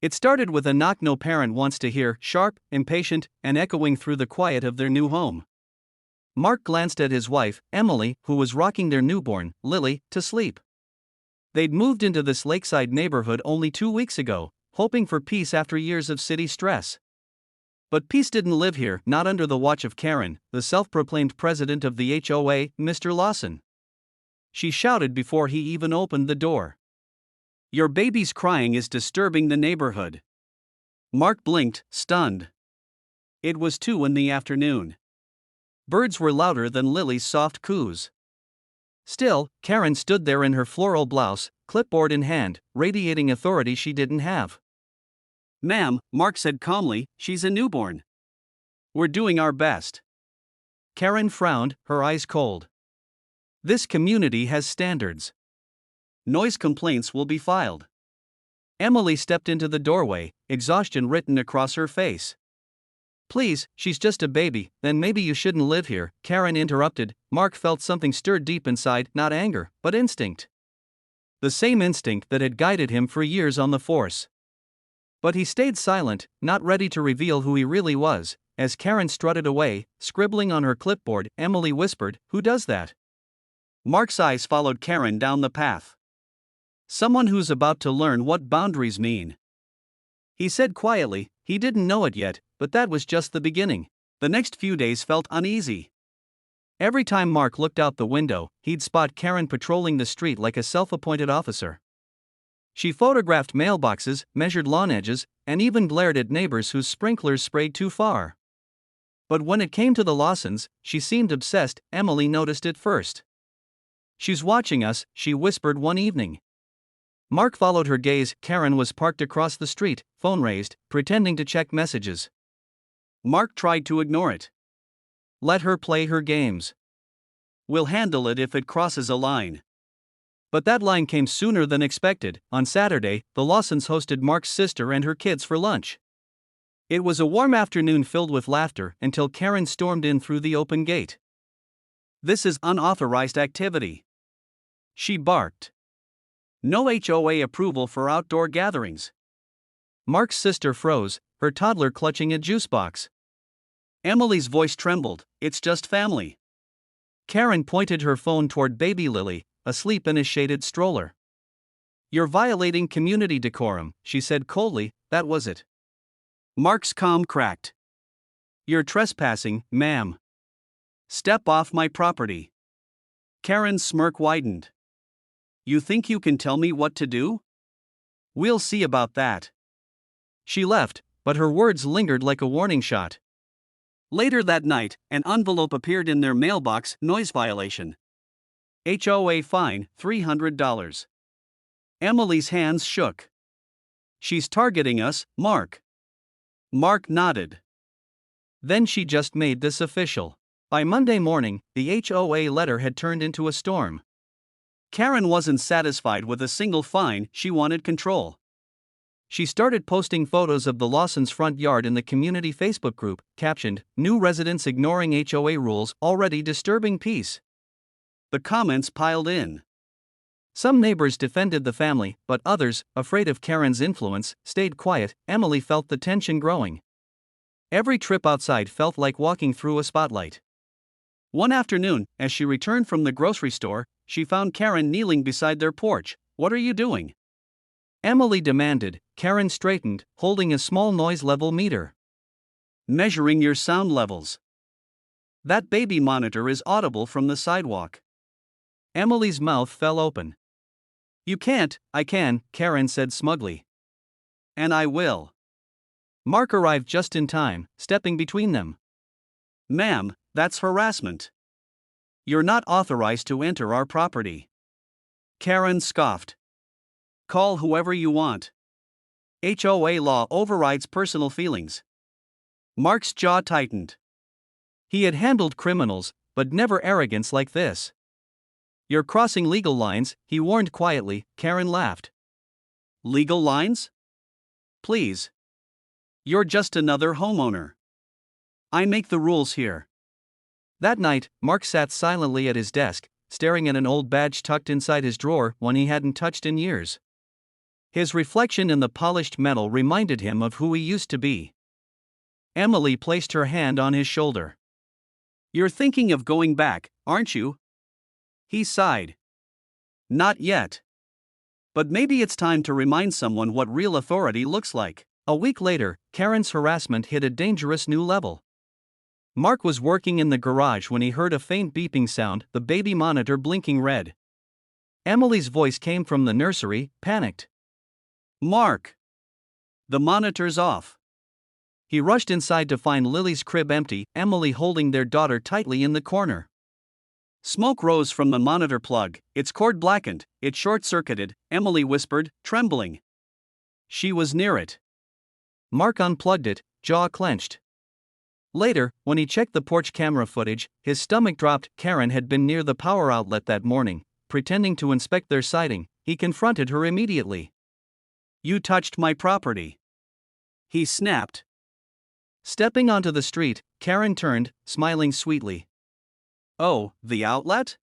It started with a knock no parent wants to hear, sharp, impatient, and echoing through the quiet of their new home. Mark glanced at his wife, Emily, who was rocking their newborn, Lily, to sleep. They'd moved into this lakeside neighborhood only 2 weeks ago, hoping for peace after years of city stress. But peace didn't live here, not under the watch of Karen, the self-proclaimed president of the HOA, Mr. Lawson. She shouted before he even opened the door. "Your baby's crying is disturbing the neighborhood." Mark blinked, stunned. It was 2 in the afternoon. Birds were louder than Lily's soft coos. Still, Karen stood there in her floral blouse, clipboard in hand, radiating authority she didn't have. "Ma'am," Mark said calmly, "she's a newborn. We're doing our best." Karen frowned, her eyes cold. "This community has standards. Noise complaints will be filed." Emily stepped into the doorway, exhaustion written across her face. "Please, she's just a baby, then maybe you shouldn't live here," Karen interrupted. Mark felt something stir deep inside, not anger, but instinct. The same instinct that had guided him for years on the force. But he stayed silent, not ready to reveal who he really was. As Karen strutted away, scribbling on her clipboard, Emily whispered, "Who does that?" Mark's eyes followed Karen down the path. "Someone who's about to learn what boundaries mean." He said quietly, he didn't know it yet, but that was just the beginning. The next few days felt uneasy. Every time Mark looked out the window, he'd spot Karen patrolling the street like a self-appointed officer. She photographed mailboxes, measured lawn edges, and even glared at neighbors whose sprinklers sprayed too far. But when it came to the Lawsons, she seemed obsessed. Emily noticed it first. "She's watching us," she whispered one evening. Mark followed her gaze. Karen was parked across the street, phone raised, pretending to check messages. Mark tried to ignore it. "Let her play her games. We'll handle it if it crosses a line." But that line came sooner than expected. On Saturday, the Lawsons hosted Mark's sister and her kids for lunch. It was a warm afternoon filled with laughter until Karen stormed in through the open gate. "This is unauthorized activity," she barked. "No HOA approval for outdoor gatherings." Mark's sister froze, her toddler clutching a juice box. Emily's voice trembled, "It's just family." Karen pointed her phone toward baby Lily, asleep in a shaded stroller. "You're violating community decorum," she said coldly. That was it. Mark's calm cracked. "You're trespassing, ma'am. Step off my property." Karen's smirk widened. "You think you can tell me what to do? We'll see about that." She left, but her words lingered like a warning shot. Later that night, an envelope appeared in their mailbox, "Noise violation. HOA fine, $300. Emily's hands shook. "She's targeting us, Mark." Mark nodded. Then she just made this official. By Monday morning, the HOA letter had turned into a storm. Karen wasn't satisfied with a single fine, she wanted control. She started posting photos of the Lawsons' front yard in the community Facebook group, captioned, "New residents ignoring HOA rules, already disturbing peace." The comments piled in. Some neighbors defended the family, but others, afraid of Karen's influence, stayed quiet. Emily felt the tension growing. Every trip outside felt like walking through a spotlight. One afternoon, as she returned from the grocery store, she found Karen kneeling beside their porch. "What are you doing?" Emily demanded. Karen straightened, holding a small noise level meter. "Measuring your sound levels. That baby monitor is audible from the sidewalk." Emily's mouth fell open. "You can't." "I can," Karen said smugly. "And I will." Mark arrived just in time, stepping between them. "Ma'am, that's harassment. You're not authorized to enter our property." Karen scoffed. "Call whoever you want. HOA law overrides personal feelings." Mark's jaw tightened. He had handled criminals, but never arrogance like this. "You're crossing legal lines," he warned quietly. Karen laughed. "Legal lines? Please. You're just another homeowner. I make the rules here." That night, Mark sat silently at his desk, staring at an old badge tucked inside his drawer, one he hadn't touched in years. His reflection in the polished metal reminded him of who he used to be. Emily placed her hand on his shoulder. "You're thinking of going back, aren't you?" He sighed. "Not yet. But maybe it's time to remind someone what real authority looks like." A week later, Karen's harassment hit a dangerous new level. Mark was working in the garage when he heard a faint beeping sound, the baby monitor blinking red. Emily's voice came from the nursery, panicked. "Mark! The monitor's off." He rushed inside to find Lily's crib empty, Emily holding their daughter tightly in the corner. Smoke rose from the monitor plug, its cord blackened, it short-circuited, Emily whispered, trembling. She was near it. Mark unplugged it, jaw clenched. Later, when he checked the porch camera footage, his stomach dropped. Karen had been near the power outlet that morning, pretending to inspect their siding. He confronted her immediately. "You touched my property," he snapped. Stepping onto the street, Karen turned, smiling sweetly. "Oh, the outlet?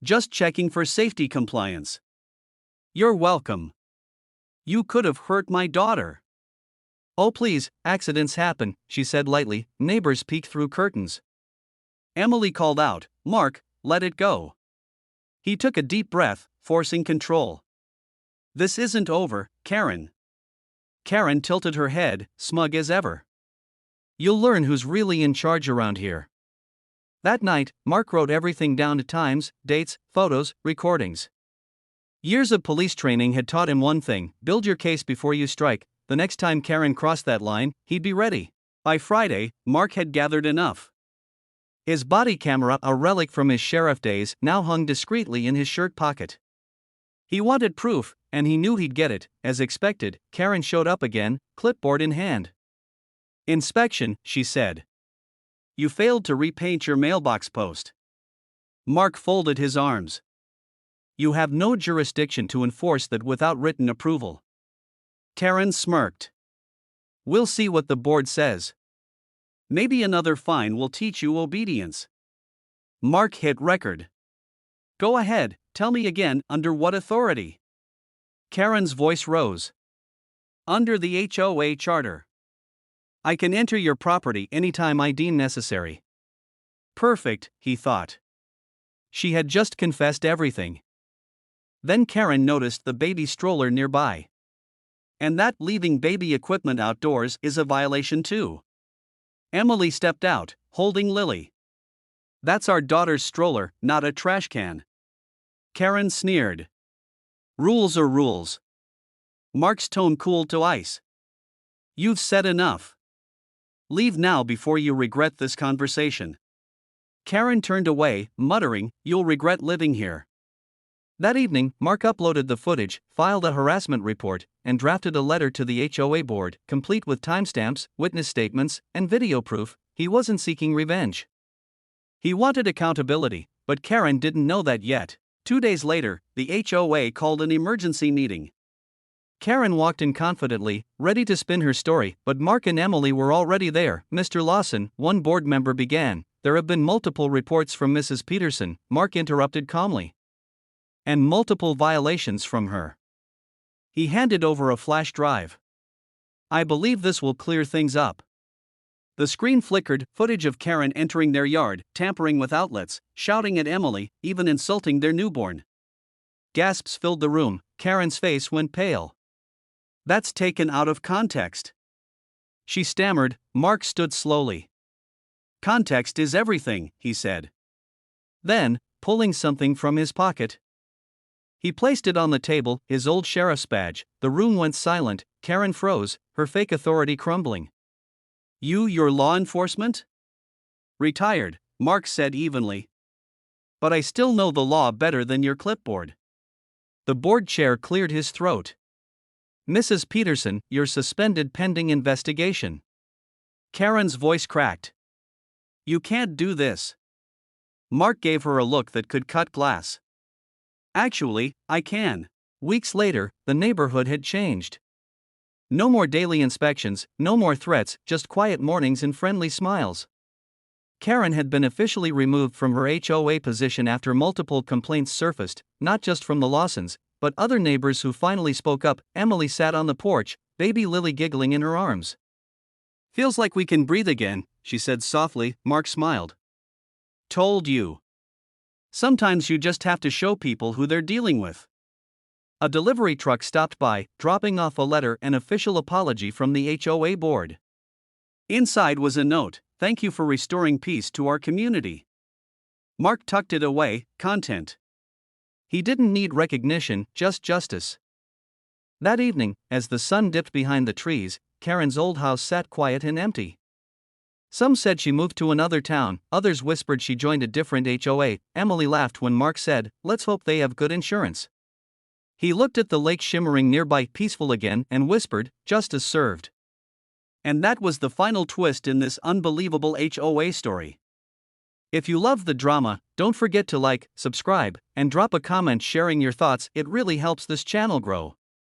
Just checking for safety compliance." "You're welcome. You could have hurt my daughter." "Oh please, accidents happen," she said lightly, neighbors peek through curtains. Emily called out, "Mark, let it go." He took a deep breath, forcing control. "This isn't over, Karen." Karen tilted her head, smug as ever. "You'll learn who's really in charge around here." That night, Mark wrote everything down: times, dates, photos, recordings. Years of police training had taught him one thing: build your case before you strike. The next time Karen crossed that line, he'd be ready. By Friday, Mark had gathered enough. His body camera, a relic from his sheriff days, now hung discreetly in his shirt pocket. He wanted proof, and he knew he'd get it. As expected, Karen showed up again, clipboard in hand. "Inspection," she said. "You failed to repaint your mailbox post." Mark folded his arms. "You have no jurisdiction to enforce that without written approval." Karen smirked. "We'll see what the board says. Maybe another fine will teach you obedience." Mark hit record. "Go ahead, tell me again, under what authority?" Karen's voice rose. "Under the HOA charter. I can enter your property anytime I deem necessary." Perfect, he thought. She had just confessed everything. Then Karen noticed the baby stroller nearby. "And that leaving baby equipment outdoors is a violation too." Emily stepped out, holding Lily. "That's our daughter's stroller, not a trash can." Karen sneered. "Rules are rules." Mark's tone cooled to ice. "You've said enough. Leave now before you regret this conversation." Karen turned away, muttering, "You'll regret living here." That evening, Mark uploaded the footage, filed a harassment report, and drafted a letter to the HOA board, complete with timestamps, witness statements, and video proof. He wasn't seeking revenge. He wanted accountability, but Karen didn't know that yet. 2 days later, the HOA called an emergency meeting. Karen walked in confidently, ready to spin her story, but Mark and Emily were already there. "Mr. Lawson," one board member began, "there have been multiple reports from Mrs. Peterson," Mark interrupted calmly. "And multiple violations from her." He handed over a flash drive. "I believe this will clear things up." The screen flickered, footage of Karen entering their yard, tampering with outlets, shouting at Emily, even insulting their newborn. Gasps filled the room. Karen's face went pale. "That's taken out of context," she stammered. Mark stood slowly. "Context is everything," he said. Then, pulling something from his pocket, he placed it on the table, his old sheriff's badge. The room went silent. Karen froze, her fake authority crumbling. Your law enforcement?" "Retired," Mark said evenly. "But I still know the law better than your clipboard." The board chair cleared his throat. "Mrs. Peterson, you're suspended pending investigation." Karen's voice cracked. "You can't do this." Mark gave her a look that could cut glass. "Actually, I can." Weeks later, the neighborhood had changed. No more daily inspections, no more threats, just quiet mornings and friendly smiles. Karen had been officially removed from her HOA position after multiple complaints surfaced, not just from the Lawsons, but other neighbors who finally spoke up. Emily sat on the porch, baby Lily giggling in her arms. "Feels like we can breathe again," she said softly. Mark smiled. "Told you. Sometimes you just have to show people who they're dealing with." A delivery truck stopped by, dropping off a letter and official apology from the HOA board. Inside was a note: "Thank you for restoring peace to our community." Mark tucked it away, content. He didn't need recognition, just justice. That evening, as the sun dipped behind the trees, Karen's old house sat quiet and empty. Some said she moved to another town, others whispered she joined a different HOA. Emily laughed when Mark said, "Let's hope they have good insurance." He looked at the lake shimmering nearby, peaceful again, and whispered, "Justice served." And that was the final twist in this unbelievable HOA story. If you love the drama, don't forget to like, subscribe, and drop a comment sharing your thoughts. It really helps this channel grow.